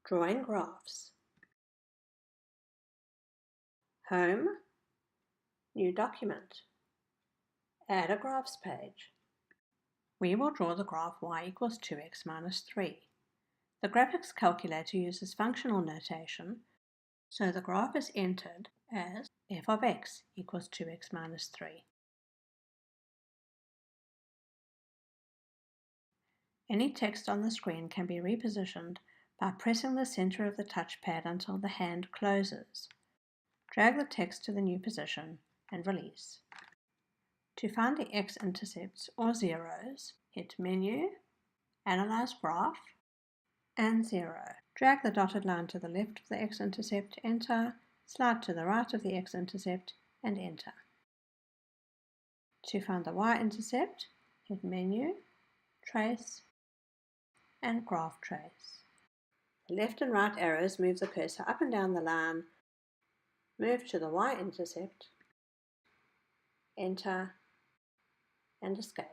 Drawing graphs. Home, New Document. Add a graphs page. We will draw the graph y equals 2x minus 3. The graphics calculator uses functional notation, so the graph is entered as f of x equals 2x minus 3. Any text on the screen can be repositioned by pressing the center of the touchpad until the hand closes. Drag the text to the new position and release. To find the x-intercepts or zeros, hit Menu, Analyze Graph, and 0. Drag the dotted line to the left of the x-intercept, enter, slide to the right of the x-intercept, and enter. To find the y-intercept, hit Menu, Trace, and Graph Trace. The left and right arrows move the cursor up and down the line. Move to the y-intercept, enter, and escape.